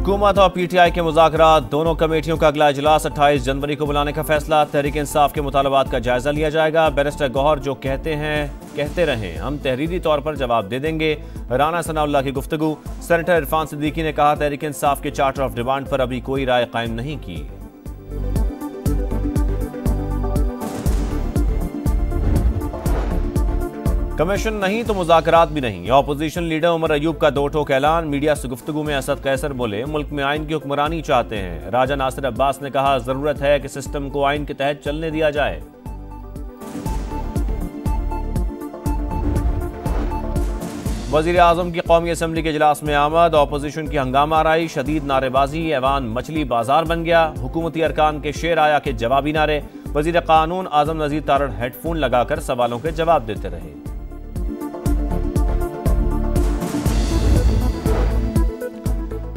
हुकूमत और पीटीआई के मुज़ाकरात, दोनों कमेटियों का अगला इजलास 28 जनवरी को बुलाने का फैसला। तहरीक इंसाफ के मुतालबात का जायजा लिया जाएगा। बैरिस्टर गौहर जो कहते रहें, हम तहरीरी तौर पर जवाब दे देंगे। राना सनाउल्लाह की गुफ्तगू। सेनेटर इरफान सिद्दीकी ने कहा, तहरीक इंसाफ के चार्टर ऑफ डिमांड पर अभी कोई राय कायम नहीं की। कमीशन नहीं तो मुज़ाकरात भी नहीं। ऑपोजिशन लीडर उमर अयूब का दो टोक ऐलान। मीडिया से गुफ्तगू में असद कैसर बोले, मुल्क में आइन की हुक्मरानी चाहते हैं। राजा नासिर अब्बास ने कहा, जरूरत है कि सिस्टम को आइन के तहत चलने दिया जाए। वज़ीर आज़म की कौमी असम्बली के इजलास में आमद। ऑपोजिशन की हंगामा आराई, शदीद नारेबाजी। ऐवान मछली बाजार बन गया। हुकूमती अरकान के शेर आया के जवाबी नारे। वज़ीर कानून आज़म नज़ीर तारड़ हेडफोन लगाकर सवालों के जवाब देते रहे।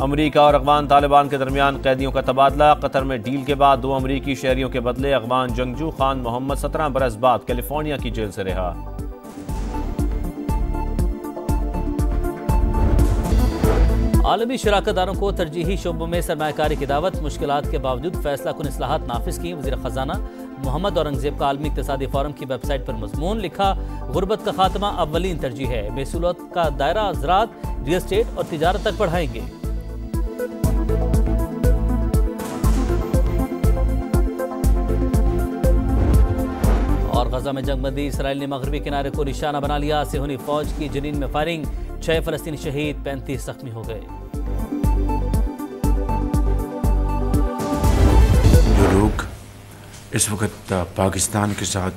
अमरीका और अफगान तालिबान के दरमियान कैदियों का तबादला। कतर में डील के बाद 2 अमरीकी शहरियों के बदले अफगान जंगजू खान मोहम्मद 17 बरस बाद कैलिफोर्निया की जेल से रिहा। आलमी शराकतदारों को तरजीही शोबों में सरमायाकारी की दावत। मुश्किलात के बावजूद फैसला कुन इस्लाहात नाफिज की। वज़ीर ख़जाना मोहम्मद औरंगजेब का आलमी इक़्तिसादी फोरम की वेबसाइट पर मज़मून लिखा, गुर्बत का खात्मा अव्वलीन तरजीह है। बेसुलत का दायरा ज़राअत, रियल एस्टेट और तिजारत तक बढ़ाएंगे। और गजा में जंगबंदी, इसराइल ने मगरबी किनारे को निशाना बना लिया। सिहोनी फौज की जनीन में फायरिंग, 6 फलस्तीनी शहीद, 35 जख्मी हो गए। जो लोग इस वक्त पाकिस्तान के साथ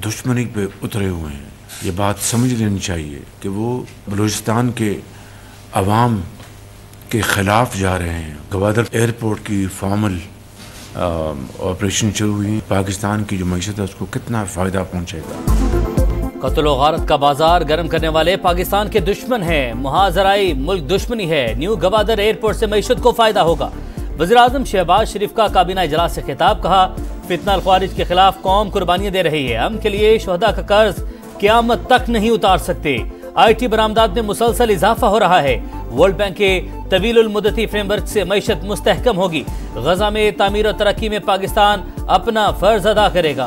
दुश्मनी पे उतरे हुए हैं, ये बात समझ लेनी चाहिए कि वो बलूचिस्तान के अवाम के खिलाफ जा रहे हैं। गवादर एयरपोर्ट की फॉर्मल ऑपरेशन शुरू हुई। पाकिस्तान की जो मईशत है उसको कितना फ़ायदा पहुंचेगा। कत्ल गारत का बाजार गर्म करने वाले पाकिस्तान के दुश्मन हैं। मुहाजराई मुल्क दुश्मनी है। न्यू गवादर एयरपोर्ट से मईशत को फायदा होगा। वज़ीर आज़म शहबाज शरीफ का काबीना इजलास से खिताब। कहा, फितना अल ख्वारिज के खिलाफ कौम कुर्बानियां दे रही है। हम के लिए शहदा का कर्ज क़यामत तक नहीं उतार सकते। IT बरामदात में मुसलसल इजाफा हो रहा है। वर्ल्ड बैंक के तवीलुल मुद्दती फ्रेमवर्क से मईशत मुस्तहकम होगी। गजा में तामीर और तरक्की में पाकिस्तान अपना फर्ज अदा करेगा।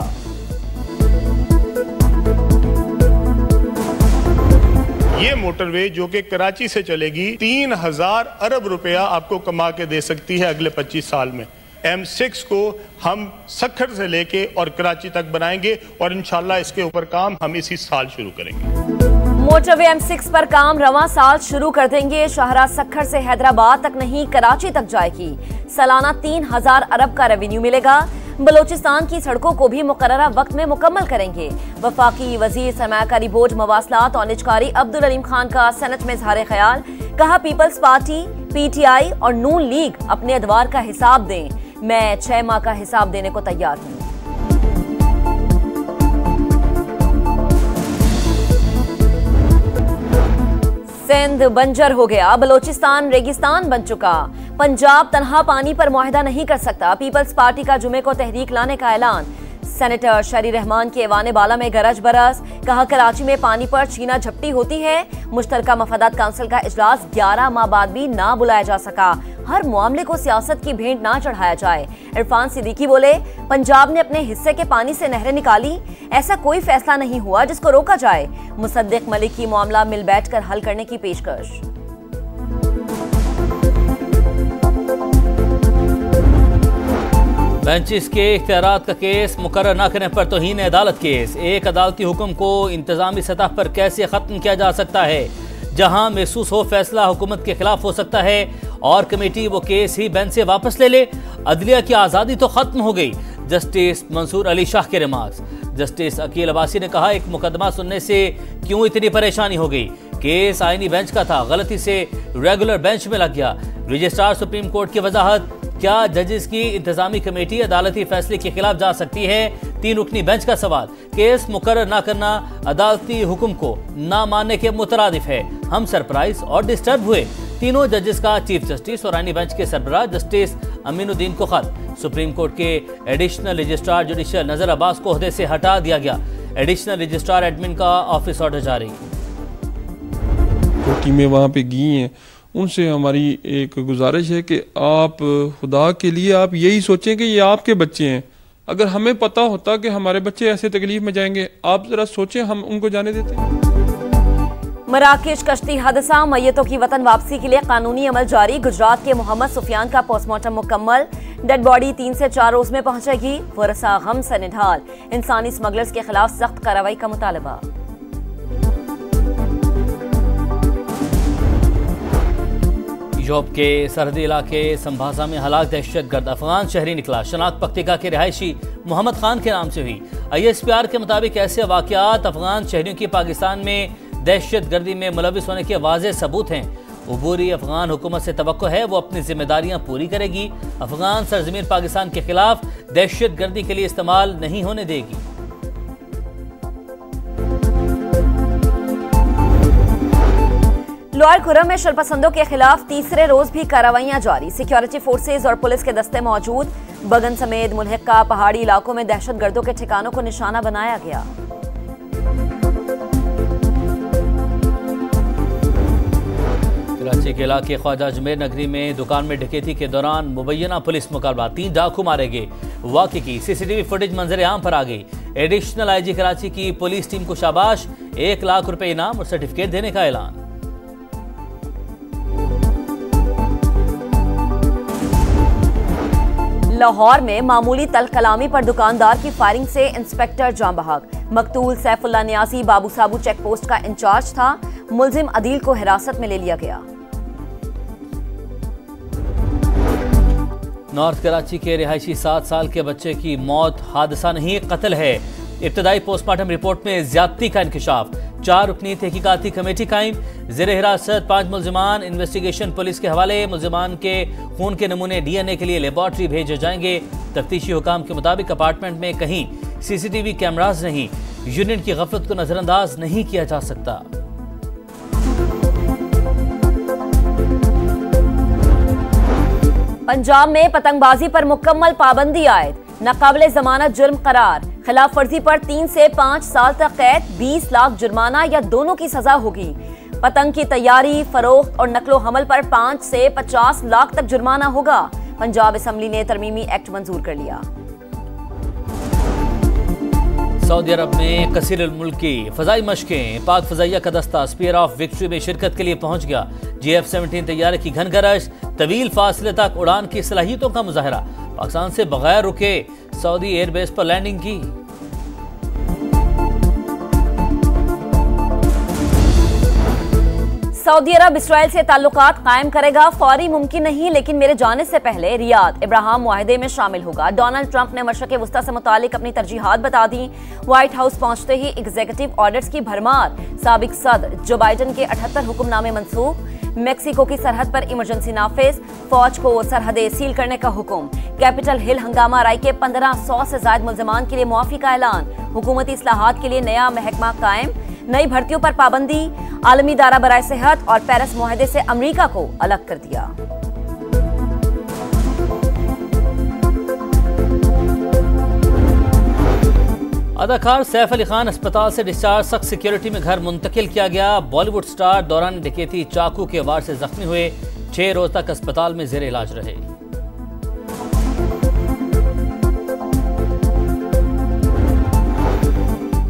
ये मोटरवे जो कि कराची से चलेगी 3000 अरब रुपया आपको कमा के दे सकती है अगले 25 साल में। M6 को हम सक्खर से लेके और कराची तक बनाएंगे और इंशाल्लाह इसके ऊपर काम हम इसी साल शुरू करेंगे। मोटरवे M6 पर काम रवां साल शुरू कर देंगे। शाहराह सक्खर से हैदराबाद तक नहीं, कराची तक जाएगी। सालाना 3000 अरब का रेवेन्यू मिलेगा। बलोचिस्तान की सड़कों को भी मुकर्ररा वक्त में मुकम्मल करेंगे। वफाकी वजीर सरमायाकारी बोर्ड मवासलात और निजकारी अब्दुल अलीम खान का सेनेट में इजहार ख्याल। कहा, पीपल्स पार्टी, PTI और नून लीग अपने अदवार का हिसाब दें। मैं 6 माह का हिसाब देने को तैयार हूं। सिंध बंजर हो गया, बलोचिस्तान रेगिस्तान बन चुका। पंजाब तनहा पानी पर मुआहिदा नहीं कर सकता। पीपल्स पार्टी का जुमे को तहरीक लाने का ऐलान। सेनेटर शरी रहमान के ऐवान बाला में गरज बरस। कहा, कराची में पानी पर छीना झपटी होती है। मुश्तरका मफादात काउंसिल का इजलास 11 माह बाद भी ना बुलाया जा सका। हर मामले को सियासत की भेंट ना चढ़ाया जाए। इरफान सिद्दीकी बोले, पंजाब ने अपने हिस्से के पानी से नहरें निकाली। ऐसा कोई फैसला नहीं हुआ जिसको रोका जाए। मुसद्दिक मलिक की मामला मिल बैठकर हल करने की पेशकश। बेंचेस के इख्तियारात का केस मुकर्रर न करने पर तौहीन अदालत केस। एक अदालती हुक्म को इंतजामी सतह पर कैसे खत्म किया जा सकता है। जहां महसूस हो फैसला हुकूमत के खिलाफ हो सकता है और कमेटी वो केस ही बेंच से वापस ले ले। अदलिया की आज़ादी तो खत्म हो गई। जस्टिस मंसूर अली शाह के रिमार्क्स। जस्टिस अकील अब्बासी ने कहा, एक मुकदमा सुनने से क्यों इतनी परेशानी हो गई। केस आईनी बेंच का था, गलती से रेगुलर बेंच में लग गया। रजिस्ट्रार सुप्रीम कोर्ट की वजाहत। क्या जजेस की इंतजामी कमेटी अदालती फैसले के खिलाफ जा सकती है। 3 रुकनी बेंच का सवाल। केस मुकर्रर न करना अदालती हुक्म को ना मानने के मुतरादिफ है। हम सरप्राइज और डिस्टर्ब हुए। तीनों जजेस का चीफ जस्टिस और आईनी बेंच के सरबराह जस्टिस अमीनुद्दीन को खत। सुप्रीम कोर्ट के एडिशनल रजिस्ट्रार जुडिशियल नजर अब्बास को ओहदे से हटा दिया गया। एडिशनल रजिस्ट्रार एडमिन का ऑफिस ऑर्डर जारी। टीमें वहाँ पे गई हैं उनसे हमारी एक गुजारिश है कि आप खुदा के लिए आप यही सोचें कि ये आपके बच्चे हैं। अगर हमें पता होता कि हमारे बच्चे ऐसे तकलीफ में जाएंगे, आप जरा सोचें, हम उनको जाने देते हैं। मराकेश कश्ती हादसा, मैयतों की वतन वापसी के लिए कानूनी अमल जारी। गुजरात के मोहम्मद सुफियान का पोस्टमार्टम मुकम्मल। डेड बॉडी 3 से 4 रोज में पहुंचेगी। वरसा गम से निढाल। इंसानी स्मगलर्स के खिलाफ सख्त कार्रवाई का मुतालबा। यूरोप के सरहदी इलाके संभाजा में हलाक दहशतगर्द अफगान शहरी निकला। शनाख्त पख्तिका के रिहायशी मोहम्मद खान के नाम से हुई। ISPR के मुताबिक ऐसे वाकयात अफगान शहरियों की पाकिस्तान में दहशतगर्दी में मुलविस होने के वाज़ेह सबूत हैं। उबूरी अफगान हुकूमत से तवक्को है वो अपनी जिम्मेदारियां पूरी करेगी। अफगान सरजमीन पाकिस्तान के खिलाफ दहशतगर्दी के लिए इस्तेमाल नहीं होने देगी। लोअर खुरम में शरपसंदों के खिलाफ तीसरे रोज भी कार्रवाइयां जारी। सिक्योरिटी फोर्सेज और पुलिस के दस्ते मौजूद। बगन समेत मुल्हिका पहाड़ी इलाकों में दहशतगर्दों के ठिकानों को निशाना बनाया गया। कराची के इलाके ख्वाजा अजमेर नगरी में दुकान में डकैती के दौरान मुबैना पुलिस मुकाबला, 3 डाकू मारे गए। वाक़े की CCTV फुटेज मंजर आम पर आ गई। एडिशनल IG कराची की पुलिस टीम को शाबाश, 1 लाख रुपए इनाम और सर्टिफिकेट देने का ऐलान। लाहौर में मामूली तल कलामी पर दुकानदार की फायरिंग से इंस्पेक्टर जान बहक। मकतूल सैफुल्ला नियाजी बाबू साबू चेक पोस्ट का इंचार्ज था। मुलजिम अदील को हिरासत में ले लिया गया। नॉर्थ कराची के रिहायशी 7 साल के बच्चे की मौत हादसा नहीं कत्ल है। इब्तदाई पोस्टमार्टम रिपोर्ट में ज्यादती का इंकशाफ। 4 रुकनी तहकीकाती कमेटी कायम। ज़ेरे हिरासत 5 मुल्जिमान। इन्वेस्टिगेशन पुलिस के हवाले। मुल्जिमान के खून के नमूने DNA के लिए लेबॉर्ट्री भेजे जाएंगे। तफ्तीशी हुकाम के मुताबिक अपार्टमेंट में कहीं CCTV कैमराज नहीं। यूनिट की गफलत को नजरअंदाज नहीं किया जा सकता। पंजाब में पतंगबाजी पर मुकम्मल पाबंदी आयद। नाकाबिले जमानत जुर्म करार। खिलाफ वर्जी पर 3 से 5 साल तक कैद, 20 लाख जुर्माना या दोनों की सजा होगी। पतंग की तैयारी, फरोख्त और नकलो हमल पर 5 से 50 लाख तक जुर्माना होगा। पंजाब असम्बली ने तरमीमी एक्ट मंजूर कर लिया। सऊदी अरब में कसीर मुल्क की फजाई मशकें। पाक फजाइया का दस्ता स्पीयर ऑफ विक्ट्री में शिरकत के लिए पहुंच गया। GF-17 तैयारे की घनगरज, तवील फासले तक उड़ान की सलाहियतों का मुजाहरा। पाकिस्तान से बगैर रुके सऊदी एयरबेस पर लैंडिंग की। सऊदी अरब इसराइल से ताल्लुकात कायम करेगा। फौरी मुमकिन नहीं, लेकिन मेरे जाने से पहले रियाद इब्राहिम मुआहदे में शामिल होगा। डोनाल्ड ट्रंप ने मशरक़ वस्ता से मुतालिक अपनी तरजीहात बता दी। व्हाइट हाउस पहुंचते ही एग्जीक्यूटिव ऑर्डर्स की भरमार। साबिक सदर जो बाइडन के 78 हुक्मनामे मनसूख। मेक्सिको की सरहद पर इमरजेंसी नाफिज। फौज को सरहदें सील करने का हुक्म। कैपिटल हिल हंगामा राय के 1500 से ज्यादा मुल्जिमान के लिए मुआफी का ऐलान। हुकूमती इस्लाहात के लिए नया महकमा कायम। नई भर्तियों पर पाबंदी। आलमी दारा बराए सेहत और पेरिस मुआहदे से अमेरिका को अलग कर दिया। अदाकार सैफ अली खान अस्पताल से डिस्चार्ज, सख्त सिक्योरिटी में घर मुंतकिल किया गया। बॉलीवुड स्टार दौरान डकैती चाकू के वार से जख्मी हुए। 6 रोज तक अस्पताल में जेर इलाज रहे।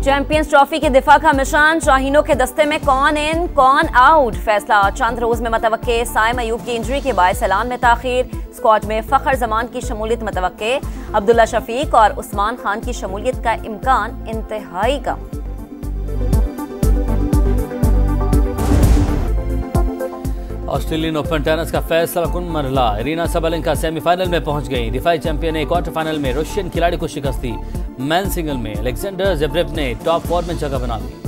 चैंपियंस ट्रॉफी के दिफा का मिशन। शाहीनों के दस्ते में कौन इन कौन आउट, फैसला चंद रोज में मतवक्के। साइम अयूब की इंजरी के बायस ऐलान में ताखीर। स्क्वाड में फखर जमान की शमूलियत मतवक्के। अब्दुल्ला शफीक और उस्मान खान की शमूलियत का इम्कान इंतहाई कम। ऑस्ट्रेलियन ओपन टेनिस का फैसला कुन मरहला। इरीना सबलेंका सेमीफाइनल में पहुंच गई। दिफाई चैंपियन ने क्वार्टर फाइनल में रशियन खिलाड़ी को शिकस्त दी। मेन सिंगल में अलेक्जेंडर ज़वेरेव ने टॉप 4 में जगह बना ली।